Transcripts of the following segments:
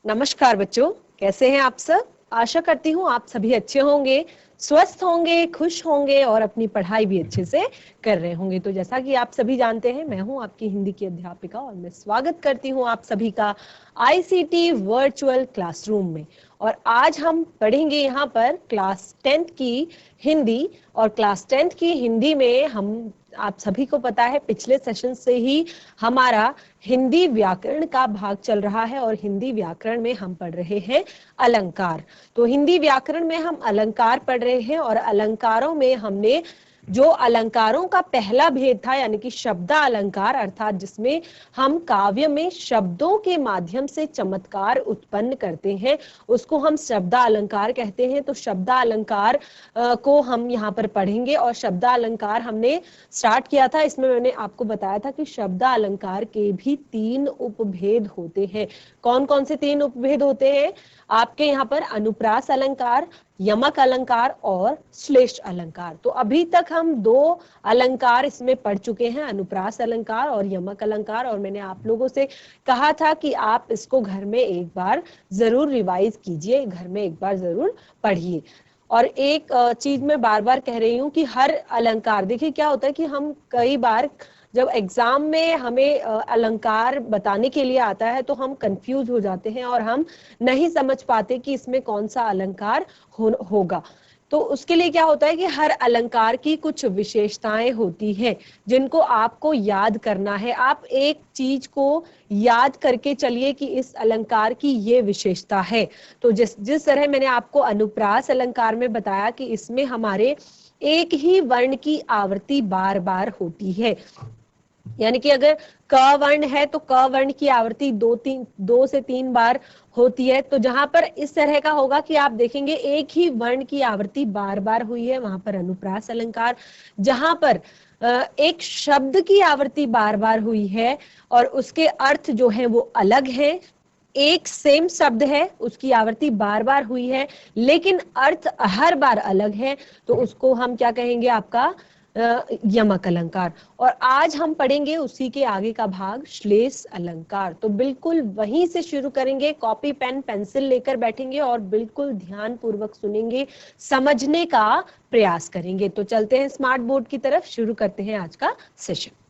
नमस्कार बच्चों, कैसे हैं आप सब। आशा करती हूँ आप सभी अच्छे होंगे, स्वस्थ होंगे, खुश होंगे और अपनी पढ़ाई भी अच्छे से कर रहे होंगे। तो जैसा कि आप सभी जानते हैं, मैं हूँ आपकी हिंदी की अध्यापिका और मैं स्वागत करती हूँ आप सभी का आईसीटी वर्चुअल क्लासरूम में। और आज हम पढ़ेंगे यहाँ पर क्लास 10th की हिंदी। और क्लास 10th की हिंदी में हम, आप सभी को पता है, पिछले सेशन से ही हमारा हिंदी व्याकरण का भाग चल रहा है और हिंदी व्याकरण में हम पढ़ रहे हैं अलंकार। तो हिंदी व्याकरण में हम अलंकार पढ़ रहे हैं और अलंकारों में हमने जो अलंकारों का पहला भेद था, यानी कि शब्दा अलंकार, अर्थात जिसमें हम काव्य में शब्दों के माध्यम से चमत्कार उत्पन्न करते हैं, उसको हम शब्दा अलंकार कहते हैं। तो शब्दा अलंकार को हम यहाँ पर पढ़ेंगे। और शब्दा अलंकार हमने स्टार्ट किया था, इसमें मैंने आपको बताया था कि शब्दा अलंकार के भी 3 उपभेद होते हैं। कौन कौन से 3 उपभेद होते हैं आपके यहाँ पर? अनुप्रास अलंकार, यमक अलंकार और श्लेष अलंकार। तो अभी तक हम 2 अलंकार इसमें पढ़ चुके हैं, अनुप्रास अलंकार और यमक अलंकार। और मैंने आप लोगों से कहा था कि आप इसको घर में एक बार जरूर रिवाइज कीजिए, घर में एक बार जरूर पढ़िए। और एक चीज मैं बार बार कह रही हूँ कि हर अलंकार, देखिए क्या होता है कि हम कई बार जब एग्जाम में हमें अलंकार बताने के लिए आता है तो हम कंफ्यूज हो जाते हैं और हम नहीं समझ पाते कि इसमें कौन सा अलंकार होगा। तो उसके लिए क्या होता है कि हर अलंकार की कुछ विशेषताएं होती हैं जिनको आपको याद करना है। आप एक चीज को याद करके चलिए कि इस अलंकार की ये विशेषता है। तो जिस जिस तरह मैंने आपको अनुप्रास अलंकार में बताया कि इसमें हमारे एक ही वर्ण की आवृत्ति बार बार होती है, यानी कि अगर क वर्ण है तो क वर्ण की आवृत्ति 2 से 3 बार होती है। तो जहां पर इस तरह का होगा कि आप देखेंगे एक ही वर्ण की आवृत्ति बार बार हुई है, वहां पर अनुप्रास अलंकार। जहां पर एक शब्द की आवृत्ति बार बार हुई है और उसके अर्थ जो है वो अलग है, एक सेम शब्द है, उसकी आवृत्ति बार बार हुई है लेकिन अर्थ हर बार अलग है, तो उसको हम क्या कहेंगे? आपका यमक अलंकार। और आज हम पढ़ेंगे उसी के आगे का भाग, श्लेष अलंकार। तो बिल्कुल वहीं से शुरू करेंगे, कॉपी पेन पेंसिल लेकर बैठेंगे और बिल्कुल ध्यान पूर्वक सुनेंगे, समझने का प्रयास करेंगे। तो चलते हैं स्मार्ट बोर्ड की तरफ, शुरू करते हैं आज का सेशन।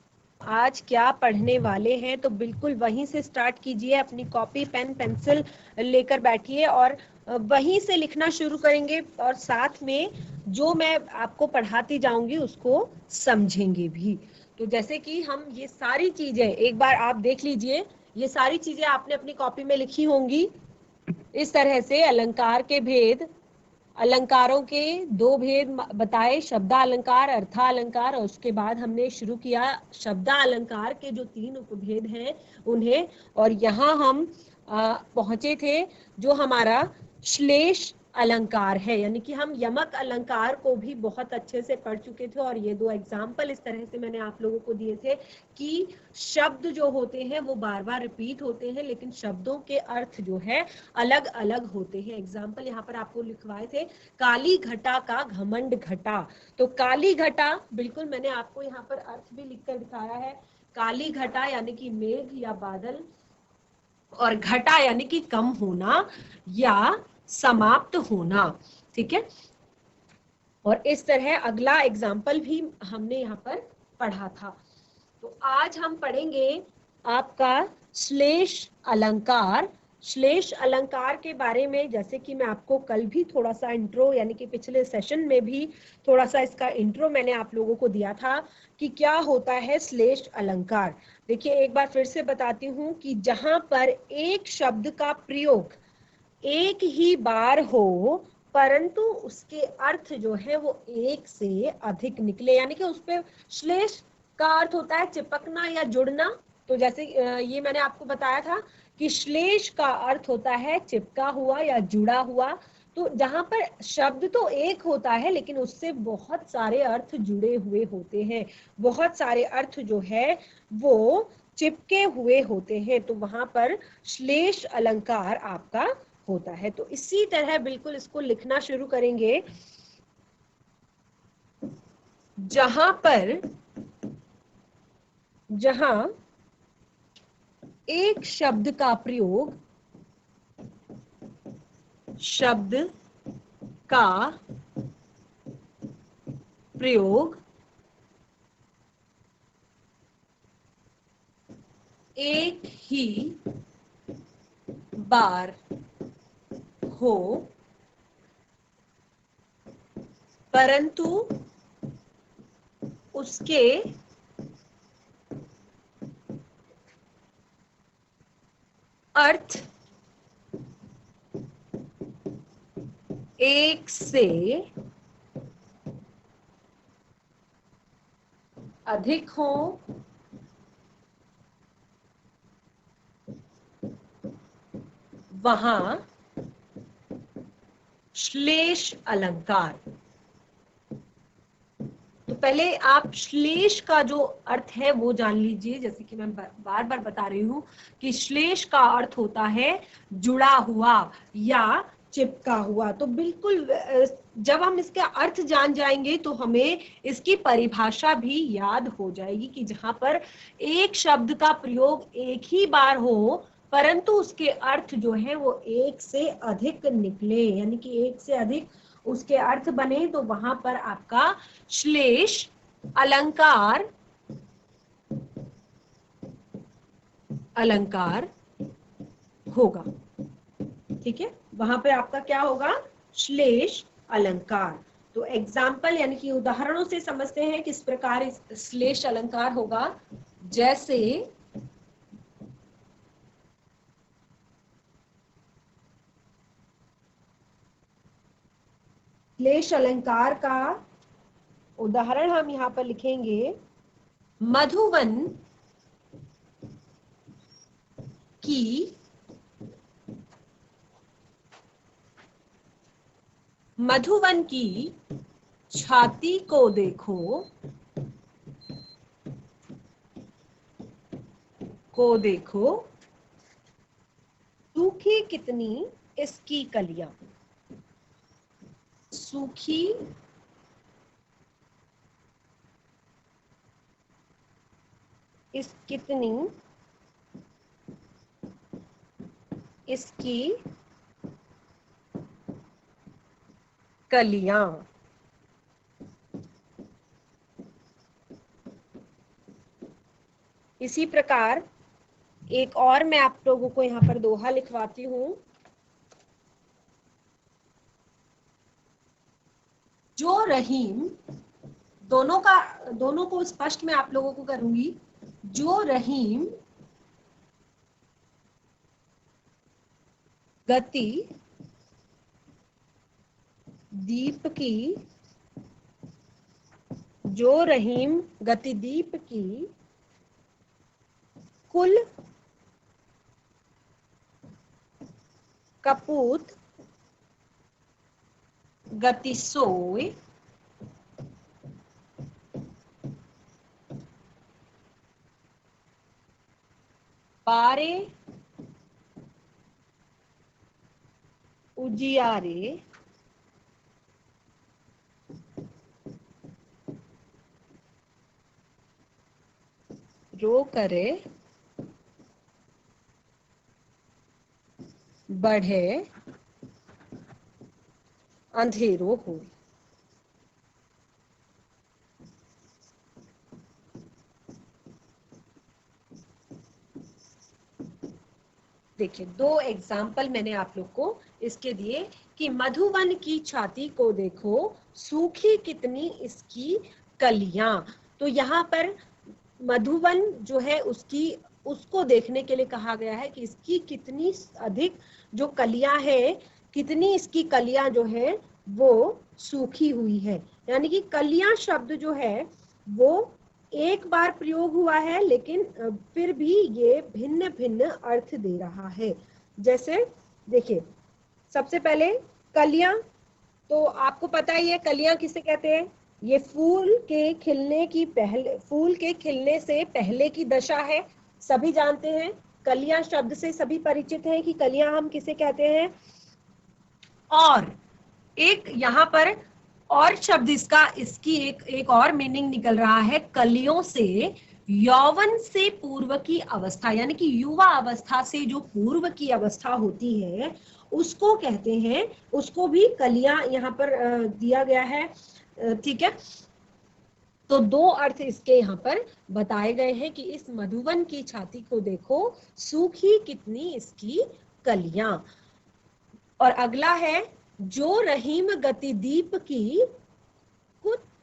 आज क्या पढ़ने वाले हैं तो बिल्कुल वहीं से स्टार्ट कीजिए, अपनी कॉपी पेन पेंसिल लेकर बैठिए और वहीं से लिखना शुरू करेंगे। और साथ में जो मैं आपको पढ़ाती जाऊंगी उसको समझेंगे भी। तो जैसे कि हम ये सारी चीजें एक बार आप देख लीजिए, ये सारी चीजें आपने अपनी कॉपी में लिखी होंगी। इस तरह से अलंकार के भेद, अलंकारों के 2 भेद बताए, शब्दा अलंकार, अर्था अलंकार, और उसके बाद हमने शुरू किया शब्दा अलंकार के जो 3 उपभेद हैं उन्हें। और यहाँ हम पहुंचे थे जो हमारा श्लेष अलंकार है, यानी कि हम यमक अलंकार को भी बहुत अच्छे से पढ़ चुके थे। और ये 2 एग्जाम्पल इस तरह से मैंने आप लोगों को दिए थे कि शब्द जो होते हैं वो बार बार रिपीट होते हैं लेकिन शब्दों के अर्थ जो है अलग अलग होते हैं। एग्जाम्पल यहाँ पर आपको लिखवाए थे, काली घटा का घमंड घटा। तो काली घटा, बिल्कुल मैंने आपको यहाँ पर अर्थ भी लिखकर दिखाया है। काली घटा यानी कि मेघ या बादल, और घटा यानी कि कम होना या समाप्त होना। ठीक है। और इस तरह अगला एग्जाम्पल भी हमने यहाँ पर पढ़ा था। तो आज हम पढ़ेंगे आपका श्लेष अलंकार। श्लेष अलंकार के बारे में, जैसे कि मैं आपको कल भी थोड़ा सा इंट्रो, यानी कि पिछले सेशन में भी थोड़ा सा इसका इंट्रो मैंने आप लोगों को दिया था कि क्या होता है श्लेष अलंकार। देखिए एक बार फिर से बताती हूँ कि जहां पर एक शब्द का प्रयोग एक ही बार हो परंतु उसके अर्थ जो है वो एक से अधिक निकले, यानी कि उस पे श्लेष का अर्थ होता है चिपकना या जुड़ना। तो जैसे ये मैंने आपको बताया था कि श्लेष का अर्थ होता है चिपका हुआ या जुड़ा हुआ। तो जहां पर शब्द तो एक होता है लेकिन उससे बहुत सारे अर्थ जुड़े हुए होते हैं, बहुत सारे अर्थ जो है वो चिपके हुए होते हैं, तो वहां पर श्लेष अलंकार आपका होता है। तो इसी तरह बिल्कुल इसको लिखना शुरू करेंगे, जहां एक शब्द का प्रयोग शब्द का प्रयोग एक ही बार हो परंतु उसके अर्थ एक से अधिक हो, वहां श्लेष अलंकार। तो पहले आप श्लेष का जो अर्थ है वो जान लीजिए। जैसे कि मैं बार बार बता रही हूं कि श्लेष का अर्थ होता है जुड़ा हुआ या चिपका हुआ। तो बिल्कुल जब हम इसका अर्थ जान जाएंगे तो हमें इसकी परिभाषा भी याद हो जाएगी कि जहां पर एक शब्द का प्रयोग एक ही बार हो परंतु उसके अर्थ जो है वो एक से अधिक निकले, यानी कि एक से अधिक उसके अर्थ बने, तो वहां पर आपका श्लेष अलंकार होगा। ठीक है, वहां पे आपका क्या होगा? श्लेष अलंकार। तो एग्जाम्पल यानी कि उदाहरणों से समझते हैं किस प्रकार श्लेष अलंकार होगा। जैसे श्लेष अलंकार का उदाहरण हम यहां पर लिखेंगे, मधुवन की छाती को देखो, सूखी कितनी इसकी कलियां। सूखी कितनी इसकी कलियां। इसी प्रकार एक और मैं आप लोगों को यहाँ पर दोहा लिखवाती हूँ। जो रहीम, दोनों को स्पष्ट मैं आप लोगों को करूंगी। जो रहीम गति दीप की कुल कपूत गति सोय, बारे उजियारे रो करे बढ़े अंधेरो हो। देखिए, दो एग्जाम्पल मैंने आप लोग को इसके दिए कि मधुवन की छाती को देखो, सूखी कितनी इसकी कलियां। तो यहाँ पर मधुवन जो है उसको देखने के लिए कहा गया है कि इसकी कितनी अधिक जो कलियां है, कितनी इसकी कलियां जो है वो सूखी हुई है। यानी कि कलियां शब्द जो है वो एक बार प्रयोग हुआ है लेकिन फिर भी ये भिन्न भिन्न अर्थ दे रहा है। जैसे देखिए, सबसे पहले कलियां, तो आपको पता ही है कलियां किसे कहते हैं। ये फूल के खिलने से पहले की दशा है, सभी जानते हैं। कलियां शब्द से सभी परिचित हैं कि कलियां हम किसे कहते हैं। और एक यहाँ पर और शब्द इसकी एक और मीनिंग निकल रहा है, कलियों से यौवन से पूर्व की अवस्था, यानी कि युवा अवस्था से जो पूर्व की अवस्था होती है उसको कहते हैं, उसको भी कलियां यहाँ पर दिया गया है। ठीक है, तो दो अर्थ इसके यहाँ पर बताए गए हैं कि इस मधुवन की छाती को देखो, सूखी कितनी इसकी कलियां। और अगला है, जो रहीम गति दीप की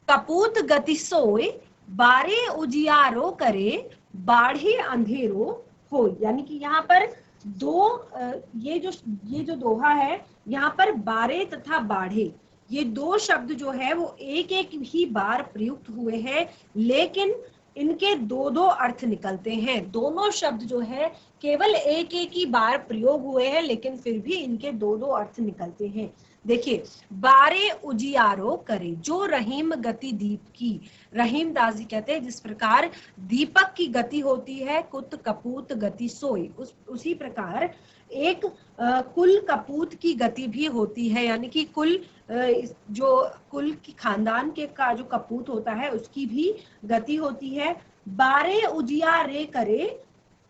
कपूत गति सोए, बारे उजियारो करे, बाढ़े अंधेरो हो। यानी कि यहाँ पर दो ये जो दोहा है, यहाँ पर बारे तथा बाढ़े, ये दो शब्द जो है वो एक एक ही बार प्रयुक्त हुए हैं, लेकिन इनके दो दो अर्थ निकलते हैं। दोनों शब्द जो है केवल एक एक ही बार प्रयोग हुए हैं, लेकिन फिर भी इनके दो दो अर्थ निकलते हैं। देखिए, बारे उजियारो करे, जो रहीम गति दीप की, रहीम दास जी कहते हैं जिस प्रकार दीपक की गति होती है, कुत कपूत गति सोई, उसी प्रकार एक कुल कपूत की गति भी होती है, यानी कि कुल जो कुल की खानदान के का जो कपूत होता है उसकी भी गति होती है। बारे उजिया रे करे,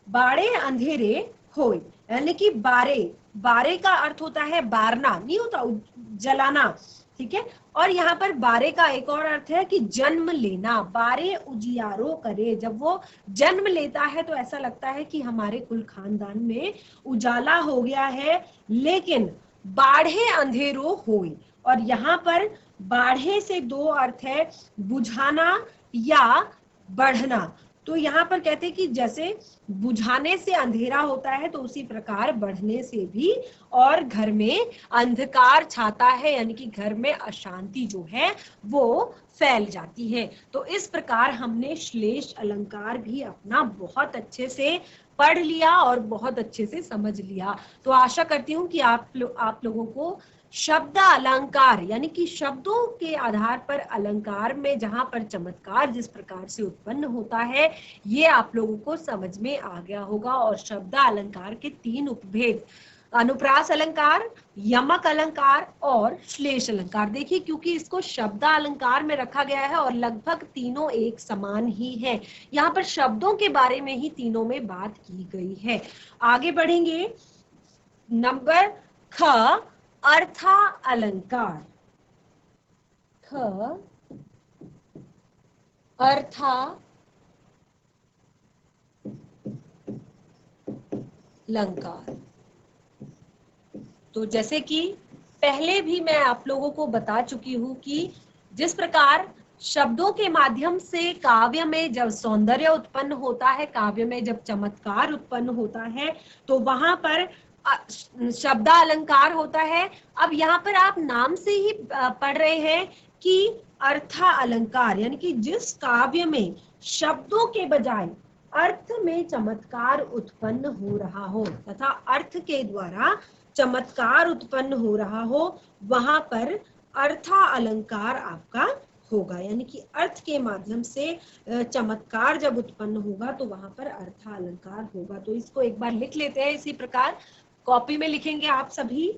बाड़े अंधेरे होय, यानी कि बारे, बारे का अर्थ होता है बारना, नहीं होता जलाना। ठीक है, और यहाँ पर बारे का एक और अर्थ है कि जन्म लेना। बारे उजियारो करे, जब वो जन्म लेता है तो ऐसा लगता है कि हमारे कुल खानदान में उजाला हो गया है, लेकिन बाढ़े अंधेरो होई। और यहाँ पर बाढ़े से दो अर्थ है, बुझाना या बढ़ना। तो यहाँ पर कहते हैं कि जैसे बुझाने से अंधेरा होता है तो उसी प्रकार बढ़ने से भी और घर में अंधकार छाता है, यानी कि घर में अशांति जो है वो फैल जाती है। तो इस प्रकार हमने श्लेष अलंकार भी अपना बहुत अच्छे से पढ़ लिया और बहुत अच्छे से समझ लिया। तो आशा करती हूँ कि आप लोगों को शब्द अलंकार, यानी कि शब्दों के आधार पर अलंकार में जहां पर चमत्कार जिस प्रकार से उत्पन्न होता है, ये आप लोगों को समझ में आ गया होगा। और शब्द अलंकार के तीन उपभेद, अनुप्रास अलंकार, यमक अलंकार और श्लेष अलंकार। देखिए, क्योंकि इसको शब्द अलंकार में रखा गया है और लगभग तीनों एक समान ही है, यहाँ पर शब्दों के बारे में ही तीनों में बात की गई है। आगे बढ़ेंगे, नंबर ख, अर्था अलंकार। ख, अर्था अलंकार। तो जैसे कि पहले भी मैं आप लोगों को बता चुकी हूं कि जिस प्रकार शब्दों के माध्यम से काव्य में जब सौंदर्य उत्पन्न होता है, काव्य में जब चमत्कार उत्पन्न होता है, तो वहां पर शब्द अलंकार होता है। अब यहाँ पर आप नाम से ही पढ़ रहे हैं कि अर्था अलंकार, यानी कि जिस काव्य में शब्दों के बजाय अर्थ में चमत्कार उत्पन्न हो रहा हो तथा अर्थ के द्वारा चमत्कार उत्पन्न हो रहा हो, वहां पर अर्था अलंकार आपका होगा। यानी कि अर्थ के माध्यम से चमत्कार जब उत्पन्न होगा तो वहां पर अर्था अलंकार होगा। तो इसको एक बार लिख लेते हैं, इसी प्रकार कॉपी में लिखेंगे आप सभी।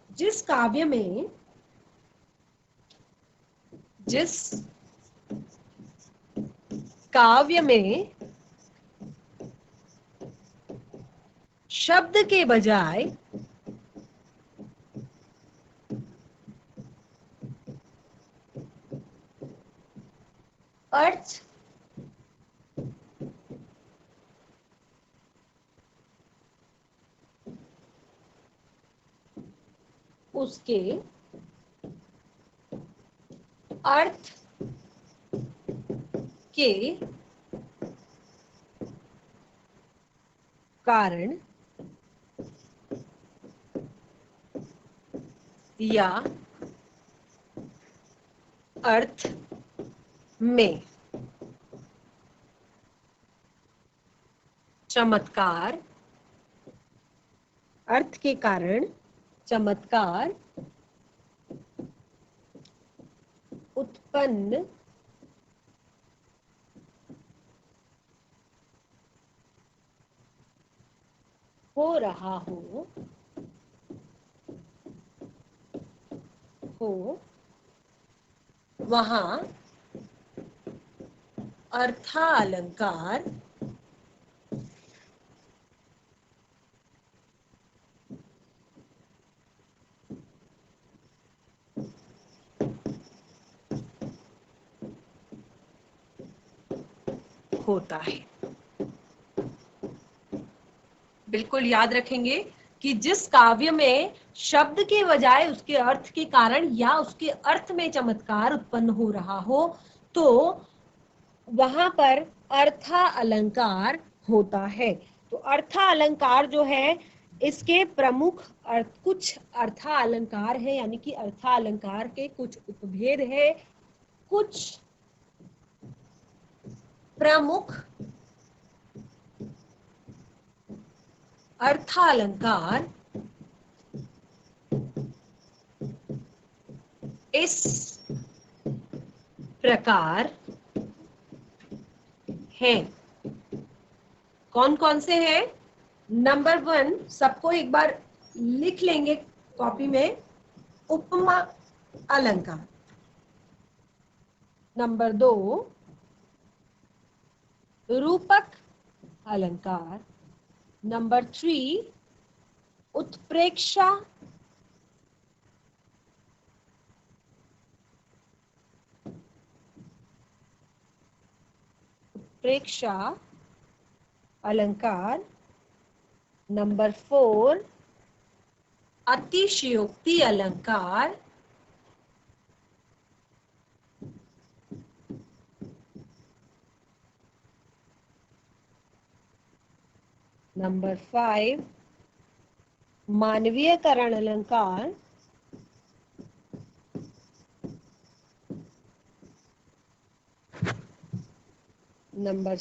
जिस काव्य में शब्द के बजाय अर्थ उसके अर्थ के कारण या अर्थ में चमत्कार, अर्थ के कारण चमत्कार उत्पन्न हो रहा हो वहां अर्थालंकार होता है। बिल्कुल याद रखेंगे कि जिस काव्य में शब्द के बजाय उसके अर्थ के कारण या उसके अर्थ में चमत्कार उत्पन्न हो रहा हो, तो वहां पर अर्था अलंकार होता है। तो अर्था अलंकार जो है, इसके प्रमुख कुछ अर्था अलंकार है, यानी कि अर्था अलंकार के कुछ उपभेद है। कुछ प्रमुख अर्थालंकार इस प्रकार हैं। कौन कौन से हैं? नंबर 1, सबको एक बार लिख लेंगे कॉपी में, उपमा अलंकार। नंबर 2, रूपक अलंकार। नंबर 3, उत्प्रेक्षा अलंकार। नंबर 4, अतिशयोक्ति अलंकार। नंबर 5, मानवीयकरण अलंकार। नंबर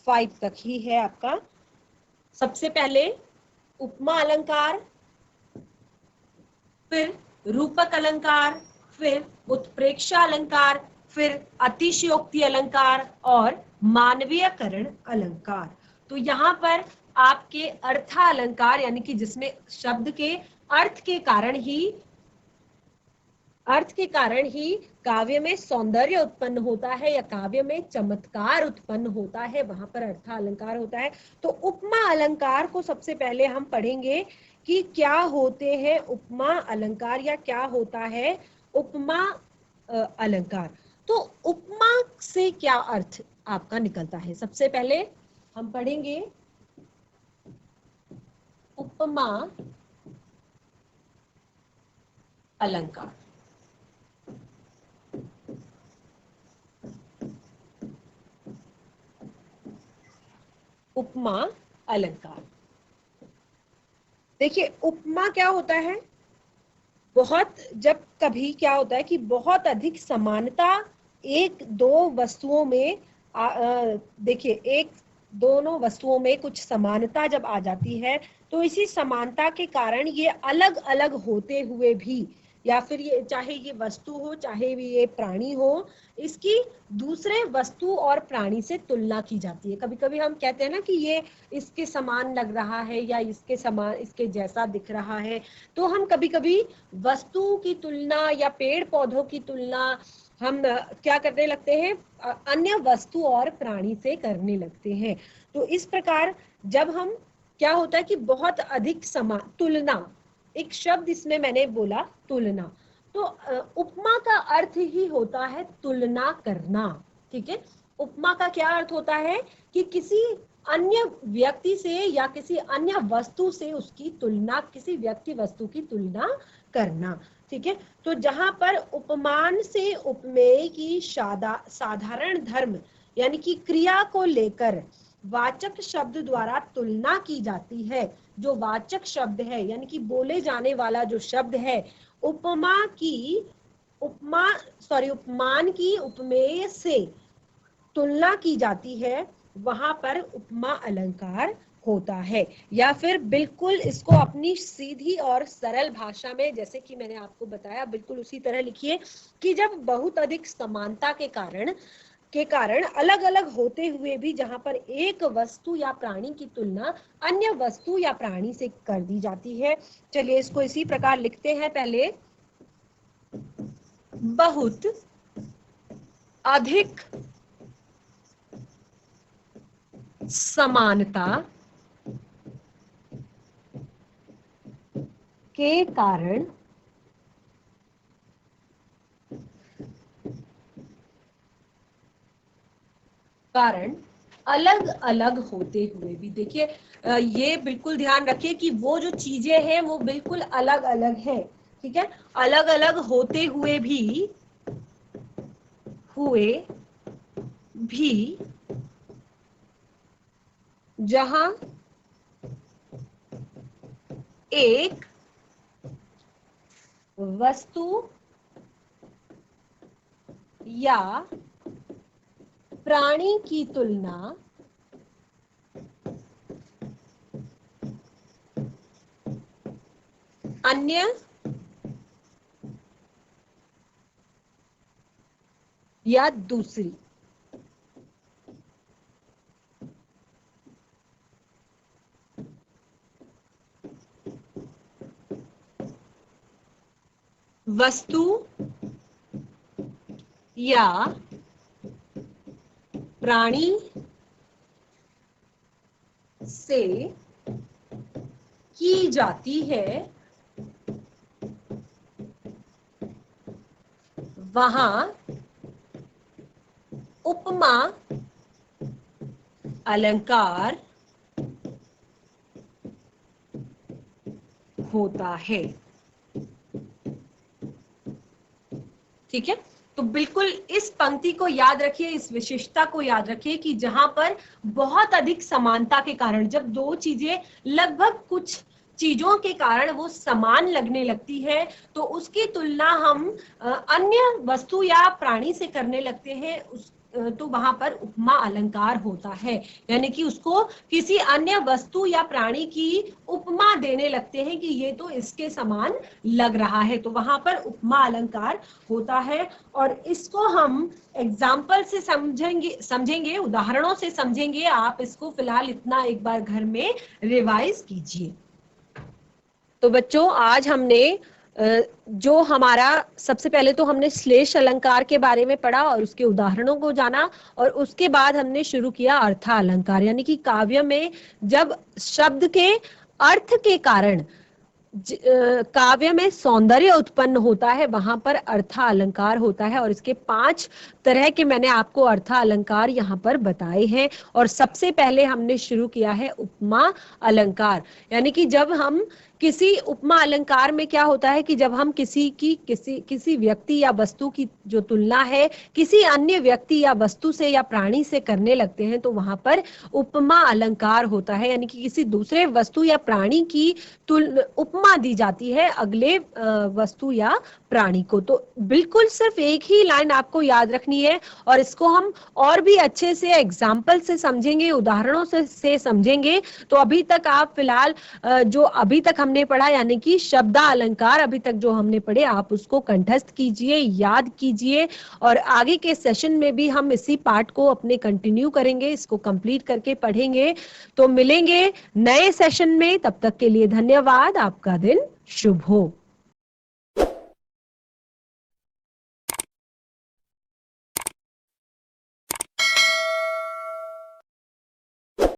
5 तक ही है आपका। सबसे पहले उपमा अलंकार, फिर रूपक अलंकार, फिर उत्प्रेक्षा अलंकार, फिर अतिशयोक्ति अलंकार और मानवीयकरण अलंकार। तो यहाँ पर आपके अर्था अलंकार, यानी कि जिसमें शब्द के अर्थ के कारण ही काव्य में सौंदर्य उत्पन्न होता है या काव्य में चमत्कार उत्पन्न होता है, वहां पर अर्था अलंकार होता है। तो उपमा अलंकार को सबसे पहले हम पढ़ेंगे कि क्या होते हैं उपमा अलंकार या क्या होता है उपमा अलंकार। तो उपमा से क्या अर्थ आपका निकलता है? सबसे पहले हम पढ़ेंगे उपमा अलंकार। उपमा अलंकार, देखिए उपमा क्या होता है? जब कभी क्या होता है कि बहुत अधिक समानता एक दो वस्तुओं में देखिए, एक दोनों वस्तुओं में कुछ समानता जब आ जाती है, तो इसी समानता के कारण ये अलग अलग होते हुए भी, या फिर ये चाहे ये वस्तु हो चाहे भी ये प्राणी हो, इसकी दूसरे वस्तु और प्राणी से तुलना की जाती है। कभी कभी हम कहते हैं ना कि ये इसके समान लग रहा है या इसके समान, इसके जैसा दिख रहा है। तो हम कभी कभी वस्तु की तुलना या पेड़ पौधों की तुलना हम क्या करने लगते हैं? अन्य वस्तु और प्राणी से करने लगते हैं। तो इस प्रकार जब हम, क्या होता है कि बहुत अधिक तुलना, एक शब्द इसमें मैंने बोला तुलना, तो उपमा का अर्थ ही होता है तुलना करना। ठीक है, उपमा का क्या अर्थ होता है कि किसी अन्य व्यक्ति से या किसी अन्य वस्तु से उसकी तुलना, किसी व्यक्ति वस्तु की तुलना करना। ठीक है, तो जहां पर उपमान से उपमेय की साधारण धर्म यानी कि क्रिया को लेकर वाचक शब्द द्वारा तुलना की जाती है, जो वाचक शब्द है यानी कि बोले जाने वाला जो शब्द है, उपमान की उपमेय से तुलना की जाती है, वहां पर उपमा अलंकार होता है। या फिर बिल्कुल इसको अपनी सीधी और सरल भाषा में, जैसे कि मैंने आपको बताया, बिल्कुल उसी तरह लिखिए कि जब बहुत अधिक समानता के कारण अलग अलग होते हुए भी जहां पर एक वस्तु या प्राणी की तुलना अन्य वस्तु या प्राणी से कर दी जाती है। चलिए इसको इसी प्रकार लिखते हैं। पहले बहुत अधिक समानता के कारण अलग अलग होते हुए भी, देखिए ये बिल्कुल ध्यान रखिए कि वो जो चीजें हैं वो बिल्कुल अलग अलग है, ठीक है, अलग अलग होते हुए भी जहां एक वस्तु या प्राणी की तुलना अन्य या दूसरी वस्तु या प्राणी से की जाती है, वहां उपमा अलंकार होता है। ठीक है, तो बिल्कुल इस पंक्ति को याद रखिए, इस विशिष्टता को याद रखिए कि जहां पर बहुत अधिक समानता के कारण, जब दो चीजें लगभग कुछ चीजों के कारण वो समान लगने लगती है, तो उसकी तुलना हम अन्य वस्तु या प्राणी से करने लगते हैं, तो वहां पर उपमा अलंकार होता है, यानी कि उसको किसी अन्य वस्तु या प्राणी की उपमा देने लगते हैं कि ये तो इसके समान लग रहा है, तो वहां पर उपमा अलंकार होता है। और इसको हम एग्जाम्पल से समझेंगे, उदाहरणों से समझेंगे। आप इसको फिलहाल इतना एक बार घर में रिवाइज कीजिए। तो बच्चों आज हमने जो हमारा सबसे पहले तो हमने श्लेष अलंकार के बारे में पढ़ा और उसके उदाहरणों को जाना, और उसके बाद हमने शुरू किया अर्था अलंकार, यानी कि काव्य में जब शब्द के अर्थ के कारण काव्य में सौंदर्य उत्पन्न होता है, वहां पर अर्था अलंकार होता है। और इसके 5 तरह के मैंने आपको अर्था अलंकार यहाँ पर बताए हैं। और सबसे पहले हमने शुरू किया है उपमा अलंकार, यानी कि जब हम किसी उपमा अलंकार में क्या होता है कि जब हम किसी व्यक्ति या वस्तु की जो तुलना है किसी अन्य व्यक्ति या वस्तु से या प्राणी से करने लगते हैं, तो वहां पर उपमा अलंकार होता है, यानी कि किसी दूसरे वस्तु या प्राणी की उपमा दी जाती है अगले वस्तु या प्राणी को। तो बिल्कुल सिर्फ एक ही लाइन आपको याद रखनी है, और इसको हम और भी अच्छे से एग्जाम्पल से समझेंगे, उदाहरणों से समझेंगे। तो अभी तक आप फिलहाल जो अभी तक हमने पढ़ा, यानी कि शब्द अलंकार अभी तक जो हमने पढ़े, आप उसको कंठस्थ कीजिए, याद कीजिए, और आगे के सेशन में भी हम इसी पार्ट को अपने कंटिन्यू करेंगे, इसको कंप्लीट करके पढ़ेंगे। तो मिलेंगे नए सेशन में, तब तक के लिए धन्यवाद। आपका दिन शुभ हो।